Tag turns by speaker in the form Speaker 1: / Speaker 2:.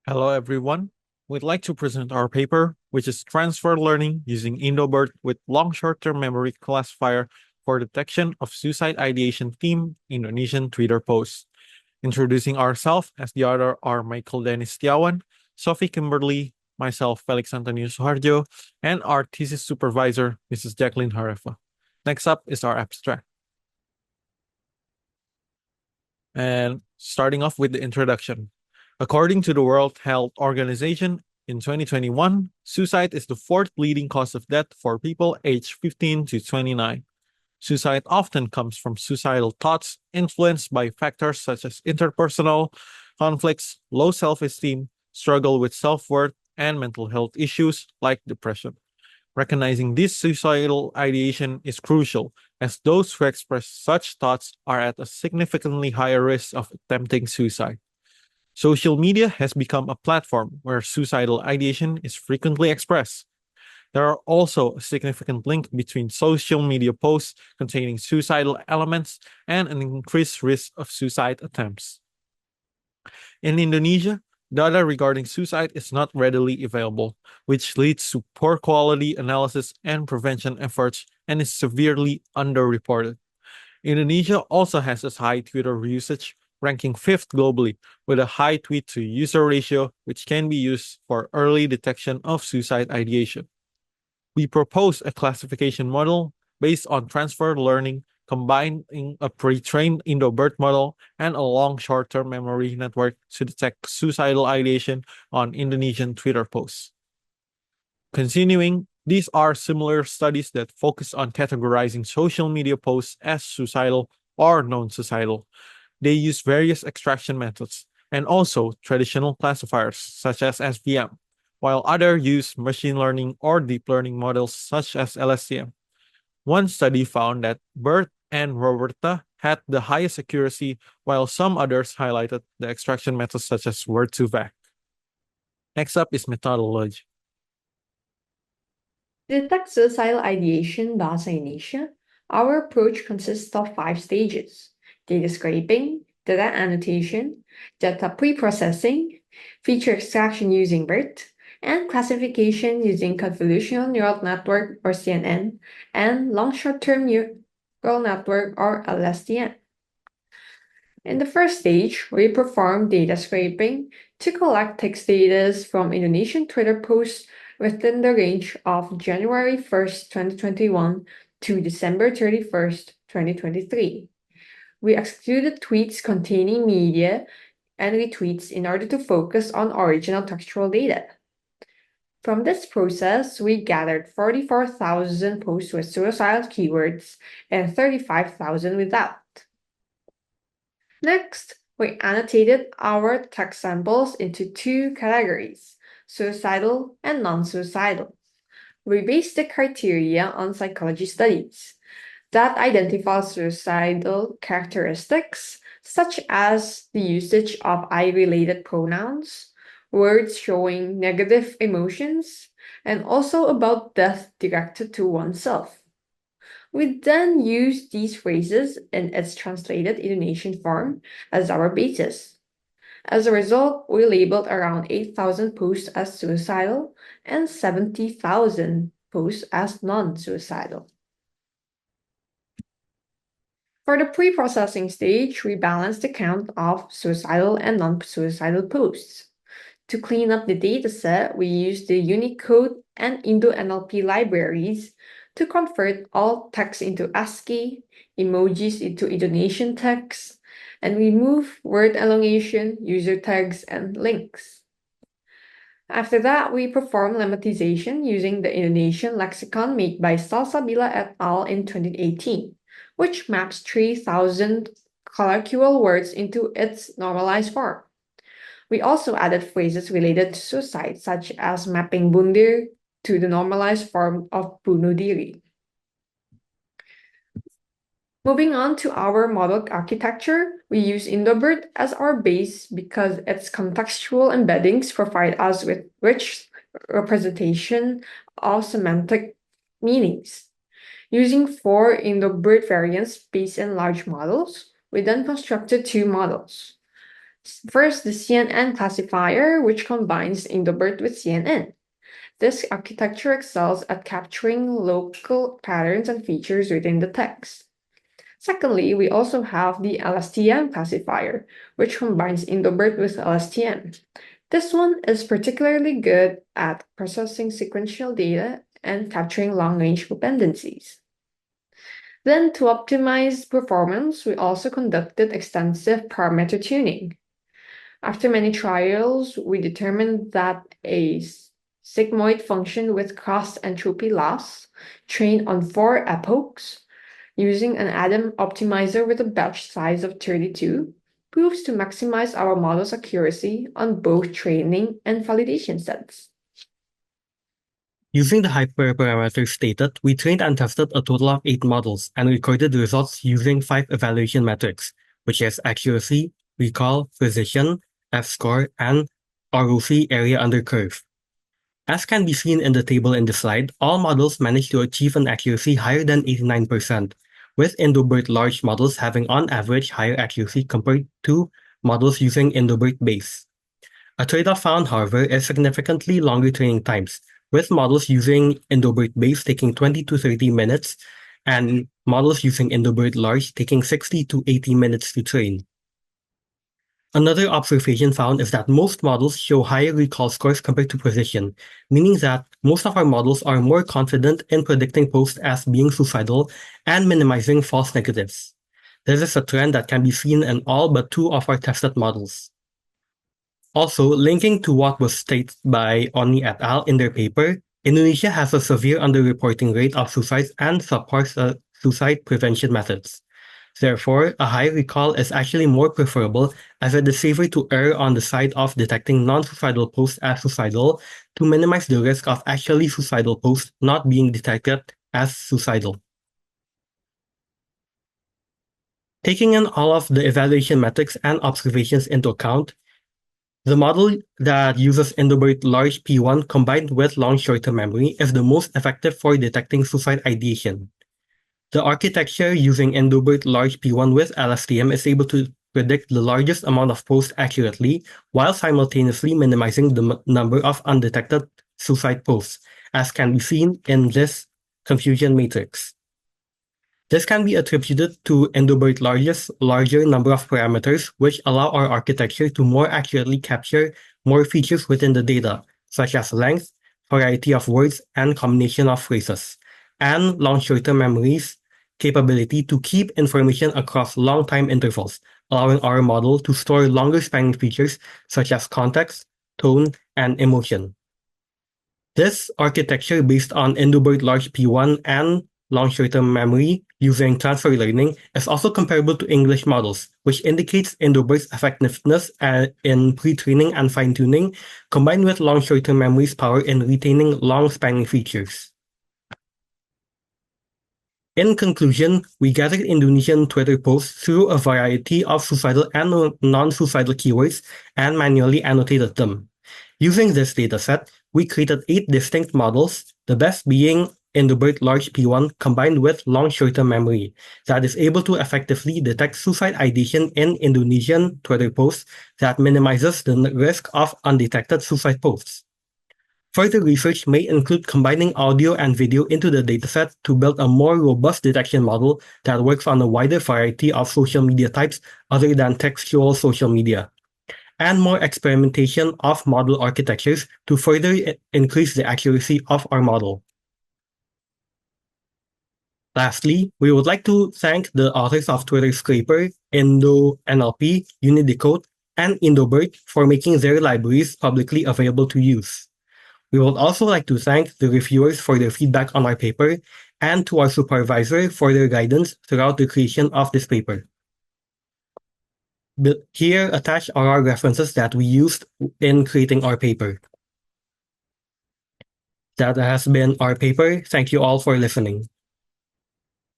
Speaker 1: Hello, everyone. We'd like to present our paper, which is Transfer Learning using IndoBird with Long Short-Term Memory Classifier for Detection of Suicide Ideation Theme Indonesian Twitter Posts. Introducing ourselves as the author are Michael Dennis Tiawan, Sofie Kimberly, myself, Felix Antonio Suharjo, and our thesis supervisor, Mrs. Jacqueline Harefa. Next up is our abstract. And starting off with the introduction. According to the World Health Organization, in 2021, suicide is the fourth leading cause of death for people aged 15 to 29. Suicide often comes from suicidal thoughts influenced by factors such as interpersonal conflicts, low self esteem, struggle with self worth, and mental health issues like depression. Recognizing this suicidal ideation is crucial, as those who express such thoughts are at a significantly higher risk of attempting suicide. Social media has become a platform where suicidal ideation is frequently expressed. There are also a significant link between social media posts containing suicidal elements and an increased risk of suicide attempts. In Indonesia, data regarding suicide is not readily available, which leads to poor quality analysis and prevention efforts and is severely underreported. Indonesia also has a high Twitter usage, ranking fifth globally, with a high tweet to user ratio, which can be used for early detection of suicide ideation. We propose a classification model based on transfer learning, combining a pre-trained Indo-BERT model and a long short-term memory network to detect suicidal ideation on Indonesian Twitter posts. Continuing, these are similar studies that focus on categorizing social media posts as suicidal or non-suicidal. They use various extraction methods and also traditional classifiers such as SVM, while others use machine learning or deep learning models such as LSTM. One study found that Bert and Roberta had the highest accuracy, while some others highlighted the extraction methods such as word2vec. Next up is methodology.
Speaker 2: To detect suicidal ideation Bahasa Indonesia, our approach consists of 5 stages: data scraping, data annotation, data pre-processing, feature extraction using BERT, and classification using convolutional neural network or CNN, and long short-term neural network or LSTM. In the first stage, we perform data scraping to collect text data from Indonesian Twitter posts within the range of January 1st, 2021 to December 31st, 2023. We excluded tweets containing media and retweets in order to focus on original textual data. From this process, we gathered 44,000 posts with suicidal keywords and 35,000 without. Next, we annotated our text samples into 2 categories, suicidal and non-suicidal. We based the criteria on psychology studies that identify suicidal characteristics, such as the usage of I-related pronouns, words showing negative emotions, and also about death directed to oneself. We then use these phrases in its translated Indonesian form as our basis. As a result, we labeled around 8,000 posts as suicidal and 70,000 posts as non-suicidal. For the pre-processing stage, we balanced the count of suicidal and non-suicidal posts. To clean up the dataset, we used the Unicode and Indo-NLP libraries to convert all text into ASCII, emojis into Indonesian text, and remove word elongation, user tags, and links. After that, we perform lemmatization using the Indonesian lexicon made by Salsabila et al. In 2018, which maps 3,000 colloquial words into its normalized form. We also added phrases related to suicide, such as mapping bundir to the normalized form of bunuh diri. Moving on to our model architecture, we use IndoBird as our base because its contextual embeddings provide us with rich representation of semantic meanings. Using 4 IndoBird variants based in large models, we then constructed 2 models. First, the CNN classifier, which combines Indobert with CNN. This architecture excels at capturing local patterns and features within the text. Secondly, we also have the LSTM classifier, which combines Indobert with LSTM. This one is particularly good at processing sequential data and capturing long-range dependencies. Then, to optimize performance, we also conducted extensive parameter tuning. After many trials, we determined that a sigmoid function with cost entropy loss, trained on 4 epochs, using an Adam optimizer with a batch size of 32, proves to maximize our model's accuracy on both training and validation sets.
Speaker 3: Using the hyperparameters stated, we trained and tested a total of 8 models and recorded the results using 5 evaluation metrics, which is accuracy, recall, precision, F-score, and ROC area under curve. As can be seen in the table in the slide, all models managed to achieve an accuracy higher than 89%, with Indobert large models having on average higher accuracy compared to models using Indobert base. A trade-off found, however, is significantly longer training times, with models using Indobert base taking 20 to 30 minutes and models using Indobert large taking 60 to 80 minutes to train. Another observation found is that most models show higher recall scores compared to precision, meaning that most of our models are more confident in predicting posts as being suicidal and minimizing false negatives. This is a trend that can be seen in all but 2 of our tested models. Also, linking to what was stated by Oni et al. In their paper, Indonesia has a severe underreporting rate of suicides and subpar suicide prevention methods. Therefore, a high recall is actually more preferable, as it is safer to err on the side of detecting non-suicidal posts as suicidal to minimize the risk of actually suicidal posts not being detected as suicidal. Taking in all of the evaluation metrics and observations into account, the model that uses Indobert large P1 combined with long short-term memory is the most effective for detecting suicide ideation. The architecture using Indobert large P1 with LSTM is able to predict the largest amount of posts accurately while simultaneously minimizing the number of undetected suicide posts, as can be seen in this confusion matrix. This can be attributed to Indobert larger number of parameters, which allow our architecture to more accurately capture more features within the data, such as length, variety of words, and combination of phrases, and long short-term memory's capability to keep information across long time intervals, allowing our model to store longer spanning features such as context, tone, and emotion. This architecture based on Indobert large P1 and long short-term memory using transfer learning is also comparable to English models, which indicates Indobert's effectiveness in pre-training and fine-tuning, combined with long short-term memory's power in retaining long-spanning features. In conclusion, we gathered Indonesian Twitter posts through a variety of suicidal and non-suicidal keywords and manually annotated them. Using this dataset, we created 8 distinct models, the best being Indobert large P1 combined with long short-term memory that is able to effectively detect suicide ideation in Indonesian Twitter posts that minimizes the risk of undetected suicide posts. Further research may include combining audio and video into the dataset to build a more robust detection model that works on a wider variety of social media types other than textual social media, and more experimentation of model architectures to further increase the accuracy of our model. Lastly, we would like to thank the authors of Twitter Scraper, IndoNLP, Unidecode, and Indobert for making their libraries publicly available to use. We would also like to thank the reviewers for their feedback on our paper and to our supervisor for their guidance throughout the creation of this paper. Here attached are our references that we used in creating our paper. That has been our paper. Thank you all for listening.